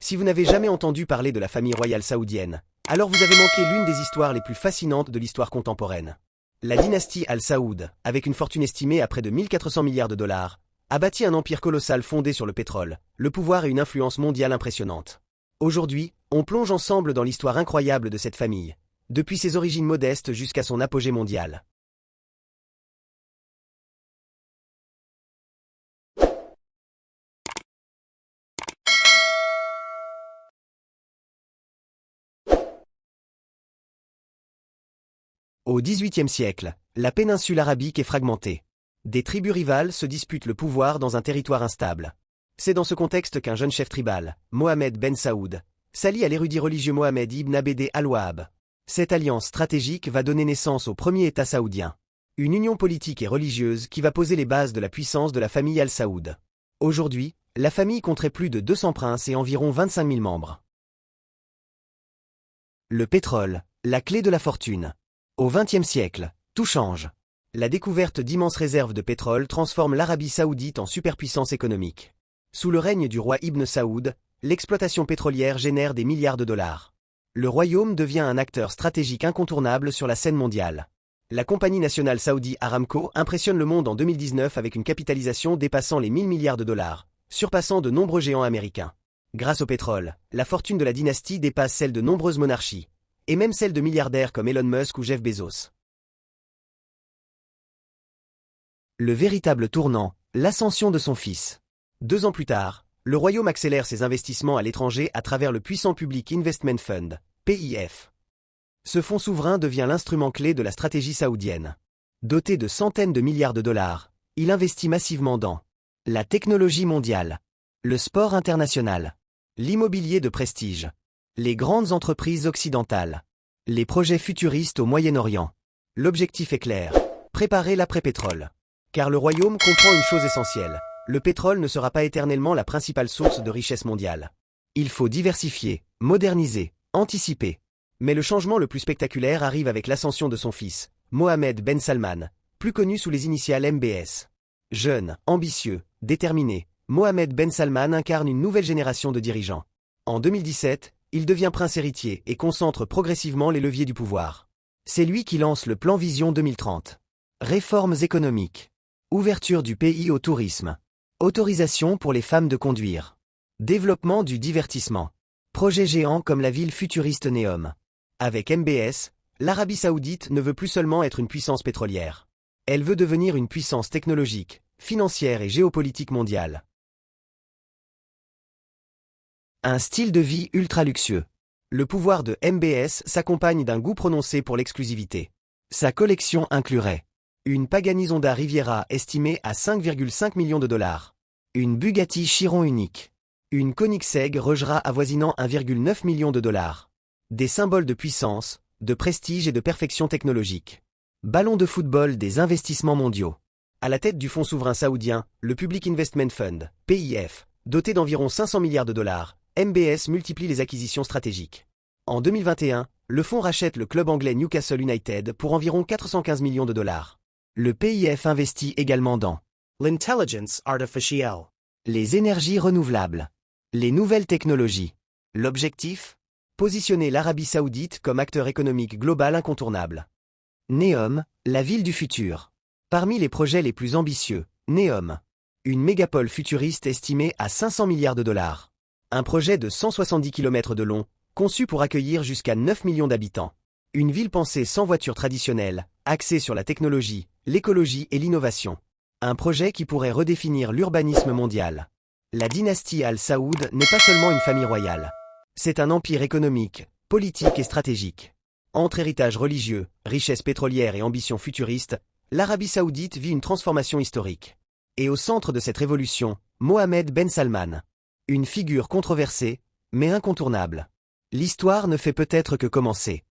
Si vous n'avez jamais entendu parler de la famille royale saoudienne, alors vous avez manqué l'une des histoires les plus fascinantes de l'histoire contemporaine. La dynastie Al Saoud, avec une fortune estimée à près de 1400 milliards de dollars, a bâti un empire colossal fondé sur le pétrole, le pouvoir et une influence mondiale impressionnante. Aujourd'hui, on plonge ensemble dans l'histoire incroyable de cette famille, depuis ses origines modestes jusqu'à son apogée mondial. Au XVIIIe siècle, la péninsule arabique est fragmentée. Des tribus rivales se disputent le pouvoir dans un territoire instable. C'est dans ce contexte qu'un jeune chef tribal, Mohammed Ben Saoud, s'allie à l'érudit religieux Mohammed ibn Abd al-Wahhab. Cette alliance stratégique va donner naissance au premier État saoudien. Une union politique et religieuse qui va poser les bases de la puissance de la famille Al Saoud. Aujourd'hui, la famille compterait plus de 200 princes et environ 25 000 membres. Le pétrole, la clé de la fortune. Au XXe siècle, tout change. La découverte d'immenses réserves de pétrole transforme l'Arabie saoudite en superpuissance économique. Sous le règne du roi Ibn Saoud, l'exploitation pétrolière génère des milliards de dollars. Le royaume devient un acteur stratégique incontournable sur la scène mondiale. La compagnie nationale Saudi Aramco impressionne le monde en 2019 avec une capitalisation dépassant les 1000 milliards de dollars, surpassant de nombreux géants américains. Grâce au pétrole, la fortune de la dynastie dépasse celle de nombreuses monarchies, et même celle de milliardaires comme Elon Musk ou Jeff Bezos. Le véritable tournant, l'ascension de son fils. 2 ans plus tard, le royaume accélère ses investissements à l'étranger à travers le puissant Public Investment Fund, PIF. Ce fonds souverain devient l'instrument clé de la stratégie saoudienne. Doté de centaines de milliards de dollars, il investit massivement dans la technologie mondiale, le sport international, l'immobilier de prestige, les grandes entreprises occidentales, les projets futuristes au Moyen-Orient. L'objectif est clair, préparer l'après-pétrole. Car le royaume comprend une chose essentielle, le pétrole ne sera pas éternellement la principale source de richesse mondiale. Il faut diversifier, moderniser, anticiper. Mais le changement le plus spectaculaire arrive avec l'ascension de son fils, Mohammed Ben Salman, plus connu sous les initiales MBS. Jeune, ambitieux, déterminé, Mohammed Ben Salman incarne une nouvelle génération de dirigeants. En 2017, il devient prince héritier et concentre progressivement les leviers du pouvoir. C'est lui qui lance le plan Vision 2030. Réformes économiques. Ouverture du pays au tourisme. Autorisation pour les femmes de conduire. Développement du divertissement. Projets géants comme la ville futuriste Neom. Avec MBS, l'Arabie saoudite ne veut plus seulement être une puissance pétrolière. Elle veut devenir une puissance technologique, financière et géopolitique mondiale. Un style de vie ultra luxueux. Le pouvoir de MBS s'accompagne d'un goût prononcé pour l'exclusivité. Sa collection inclurait une Pagani Zonda Riviera estimée à 5,5 millions de dollars, une Bugatti Chiron unique, une Koenigsegg Rejra avoisinant 1,9 million de dollars, des symboles de puissance, de prestige et de perfection technologique. Ballon de football des investissements mondiaux. À la tête du fonds souverain saoudien, le Public Investment Fund, PIF, doté d'environ 500 milliards de dollars, MBS multiplie les acquisitions stratégiques. En 2021, le fonds rachète le club anglais Newcastle United pour environ 415 millions de dollars. Le PIF investit également dans l'intelligence artificielle, les énergies renouvelables, les nouvelles technologies. L'objectif ? Positionner l'Arabie saoudite comme acteur économique global incontournable. Neom, la ville du futur. Parmi les projets les plus ambitieux, Neom, une mégapole futuriste estimée à 500 milliards de dollars. Un projet de 170 km de long, conçu pour accueillir jusqu'à 9 millions d'habitants. Une ville pensée sans voiture traditionnelle, axée sur la technologie, l'écologie et l'innovation. Un projet qui pourrait redéfinir l'urbanisme mondial. La dynastie Al Saoud n'est pas seulement une famille royale. C'est un empire économique, politique et stratégique. Entre héritage religieux, richesse pétrolière et ambition futuriste, l'Arabie saoudite vit une transformation historique. Et au centre de cette révolution, Mohammed Ben Salman. Une figure controversée, mais incontournable. L'histoire ne fait peut-être que commencer.